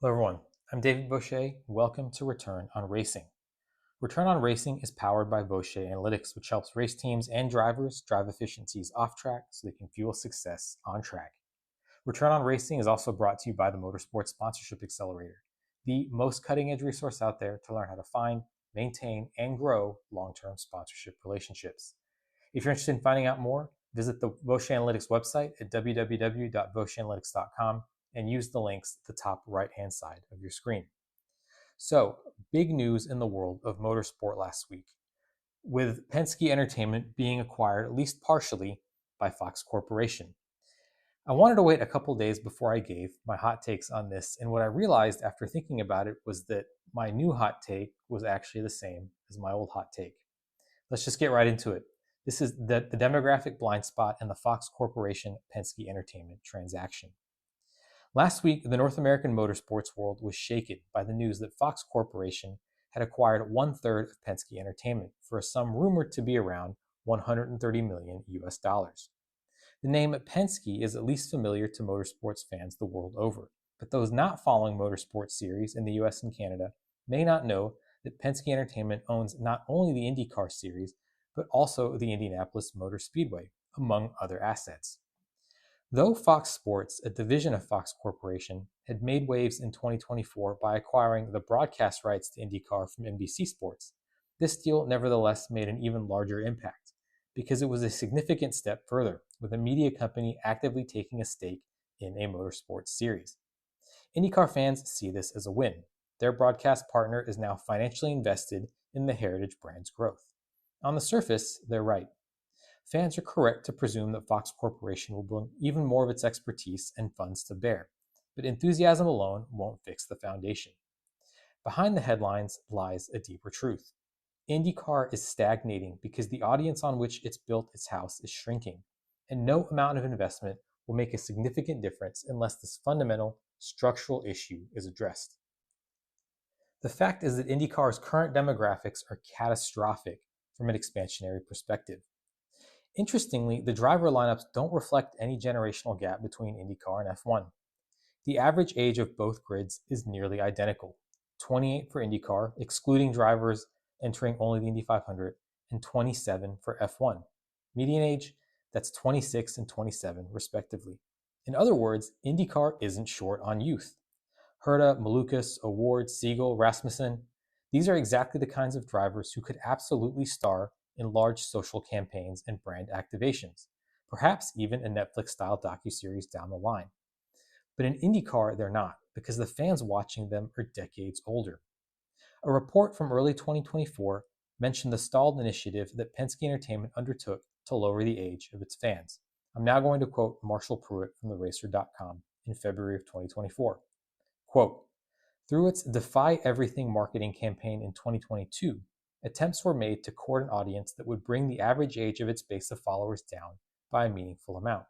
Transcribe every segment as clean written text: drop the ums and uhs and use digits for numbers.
Hello everyone, I'm David Boucher. Welcome to Return on Racing. Return on Racing is powered by Boucher Analytics, which helps race teams and drivers drive efficiencies off track so they can fuel success on track. Return on Racing is also brought to you by the Motorsports Sponsorship Accelerator, the most cutting edge resource out there to learn how to find, maintain, and grow long-term sponsorship relationships. If you're interested in finding out more, visit the Boucher Analytics website at www.boucheranalytics.com and use the links at the top right-hand side of your screen. So, big news in the world of motorsport last week, with Penske Entertainment being acquired, at least partially, by Fox Corporation. I wanted to wait a couple days before I gave my hot takes on this, and what I realized after thinking about it was that my new hot take was actually the same as my old hot take. Let's just get right into it. This is the demographic blind spot in the Fox Corporation-Penske Entertainment transaction. Last week, the North American motorsports world was shaken by the news that Fox Corporation had acquired one-third of Penske Entertainment for a sum rumored to be around $130 million US dollars. The name Penske is at least familiar to motorsports fans the world over, but those not following motorsports series in the US and Canada may not know that Penske Entertainment owns not only the IndyCar series, but also the Indianapolis Motor Speedway, among other assets. Though Fox Sports, a division of Fox Corporation, had made waves in 2024 by acquiring the broadcast rights to IndyCar from NBC Sports, this deal nevertheless made an even larger impact, because it was a significant step further, with a media company actively taking a stake in a motorsports series. IndyCar fans see this as a win. Their broadcast partner is now financially invested in the heritage brand's growth. On the surface, they're right. Fans are correct to presume that Fox Corporation will bring even more of its expertise and funds to bear, but enthusiasm alone won't fix the foundation. Behind the headlines lies a deeper truth. IndyCar is stagnating because the audience on which it's built its house is shrinking, and no amount of investment will make a significant difference unless this fundamental structural issue is addressed. The fact is that IndyCar's current demographics are catastrophic from an expansionary perspective. Interestingly, the driver lineups don't reflect any generational gap between IndyCar and F1. The average age of both grids is nearly identical, 28 for IndyCar, excluding drivers entering only the Indy 500, and 27 for F1. Median age, that's 26 and 27, respectively. In other words, IndyCar isn't short on youth. Herta, Malukas, Award, Siegel, Rasmussen, these are exactly the kinds of drivers who could absolutely star in large social campaigns and brand activations, perhaps even a Netflix-style docuseries down the line. But in IndyCar, they're not, because the fans watching them are decades older. A report from early 2024 mentioned the stalled initiative that Penske Entertainment undertook to lower the age of its fans. I'm now going to quote Marshall Pruitt from TheRacer.com in February of 2024. Quote, through its Defy Everything marketing campaign in 2022, attempts were made to court an audience that would bring the average age of its base of followers down by a meaningful amount.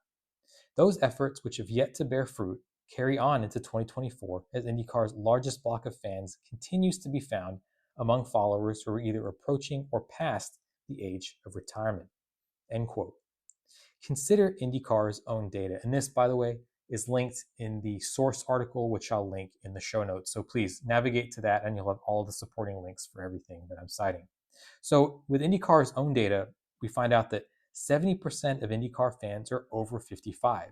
Those efforts, which have yet to bear fruit, carry on into 2024 as IndyCar's largest block of fans continues to be found among followers who are either approaching or past the age of retirement. End quote. Consider IndyCar's own data. And this, by the way, is linked in the source article, which I'll link in the show notes. So please navigate to that and you'll have all the supporting links for everything that I'm citing. So with IndyCar's own data, we find out that 70% of IndyCar fans are over 55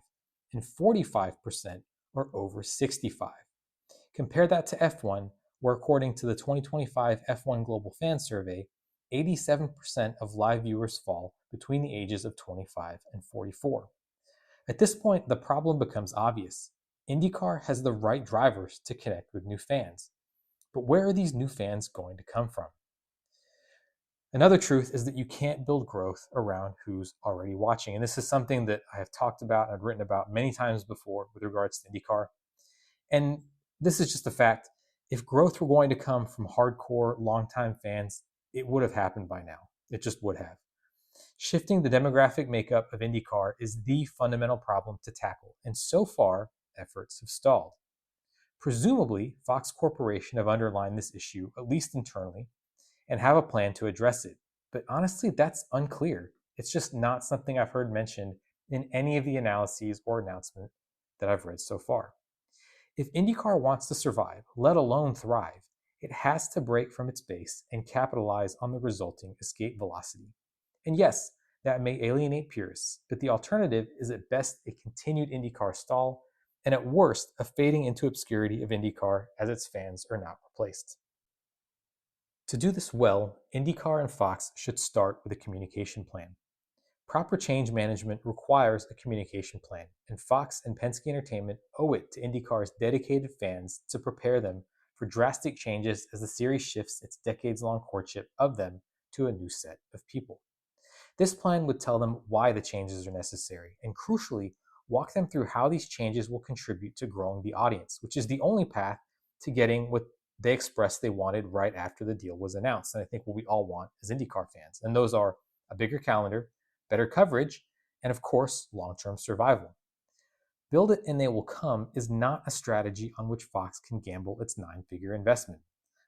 and 45% are over 65. Compare that to F1, where according to the 2025 F1 Global Fan Survey, 87% of live viewers fall between the ages of 25 and 44. At this point, the problem becomes obvious. IndyCar has the right drivers to connect with new fans. But where are these new fans going to come from? Another truth is that you can't build growth around who's already watching. And this is something that I have talked about and I've written about many times before with regards to IndyCar. And this is just a fact. If growth were going to come from hardcore, longtime fans, it would have happened by now. It just would have. Shifting the demographic makeup of IndyCar is the fundamental problem to tackle, and so far, efforts have stalled. Presumably, Fox Corporation have underlined this issue, at least internally, and have a plan to address it. But honestly, that's unclear. It's just not something I've heard mentioned in any of the analyses or announcement that I've read so far. If IndyCar wants to survive, let alone thrive, it has to break from its base and capitalize on the resulting escape velocity. And yes, that may alienate purists, but the alternative is at best a continued IndyCar stall, and at worst, a fading into obscurity of IndyCar as its fans are not replaced. To do this well, IndyCar and Fox should start with a communication plan. Proper change management requires a communication plan, and Fox and Penske Entertainment owe it to IndyCar's dedicated fans to prepare them for drastic changes as the series shifts its decades-long courtship of them to a new set of people. This plan would tell them why the changes are necessary, and crucially, walk them through how these changes will contribute to growing the audience, which is the only path to getting what they expressed they wanted right after the deal was announced. And I think what we all want as IndyCar fans. And those are a bigger calendar, better coverage, and of course, long-term survival. Build it and they will come is not a strategy on which Fox can gamble its nine-figure investment.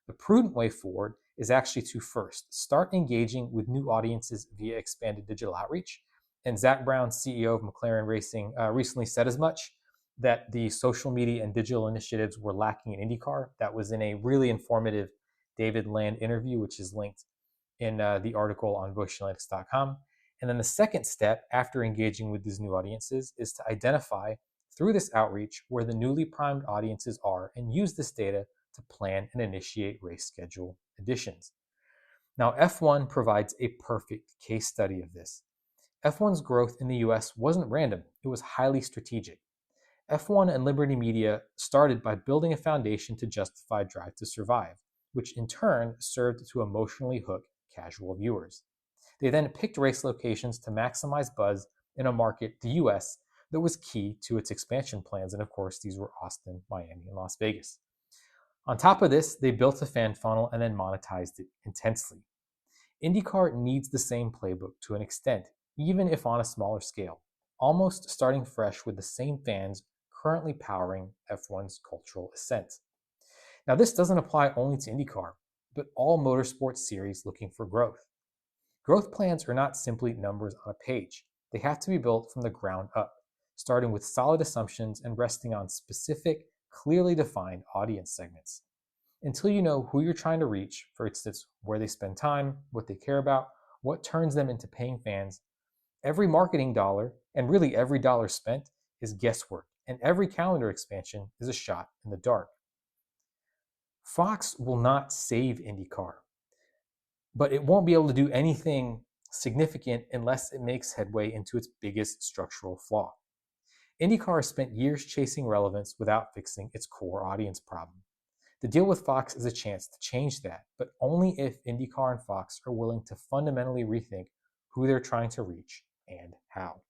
The prudent way forward is actually to first start engaging with new audiences via expanded digital outreach. And Zach Brown, CEO of McLaren Racing, recently said as much, that the social media and digital initiatives were lacking in IndyCar. That was in a really informative David Land interview, which is linked in the article on voceanalytics.com. And then the second step after engaging with these new audiences is to identify through this outreach where the newly primed audiences are and use this data to plan and initiate race schedule additions. Now, F1 provides a perfect case study of this. F1's growth in the US wasn't random, it was highly strategic. F1 and Liberty Media started by building a foundation to justify Drive to Survive, which in turn served to emotionally hook casual viewers. They then picked race locations to maximize buzz in a market, the US, that was key to its expansion plans, and of course, these were Austin, Miami, and Las Vegas. On top of this, they built a fan funnel and then monetized it intensely. IndyCar needs the same playbook to an extent, even if on a smaller scale, almost starting fresh with the same fans currently powering F1's cultural ascent. Now, this doesn't apply only to IndyCar, but all motorsports series looking for growth. Growth plans are not simply numbers on a page. They have to be built from the ground up, starting with solid assumptions and resting on specific, clearly defined audience segments. Until you know who you're trying to reach, for instance, where they spend time, what they care about, what turns them into paying fans, every marketing dollar, and really every dollar spent, is guesswork, and every calendar expansion is a shot in the dark. Fox will not save IndyCar, but it won't be able to do anything significant unless it makes headway into its biggest structural flaw. IndyCar has spent years chasing relevance without fixing its core audience problem. The deal with Fox is a chance to change that, but only if IndyCar and Fox are willing to fundamentally rethink who they're trying to reach and how.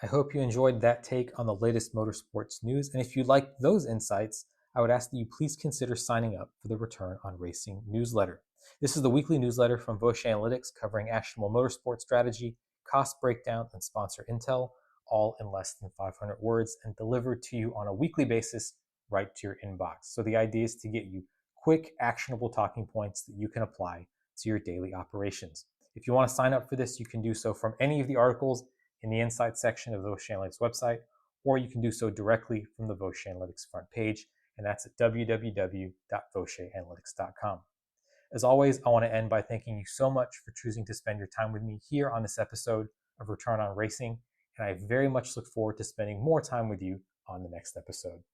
I hope you enjoyed that take on the latest motorsports news, and if you liked those insights, I would ask that you please consider signing up for the Return on Racing newsletter. This is the weekly newsletter from Voce Analytics covering actionable motorsport strategy, cost breakdown, and sponsor intel, all in less than 500 words and delivered to you on a weekly basis right to your inbox. So the idea is to get you quick, actionable talking points that you can apply to your daily operations. If you want to sign up for this, you can do so from any of the articles in the Insights section of the Voce Analytics website, or you can do so directly from the Voce Analytics front page, and that's at www.voceanalytics.com. As always, I want to end by thanking you so much for choosing to spend your time with me here on this episode of Return on Racing, and I very much look forward to spending more time with you on the next episode.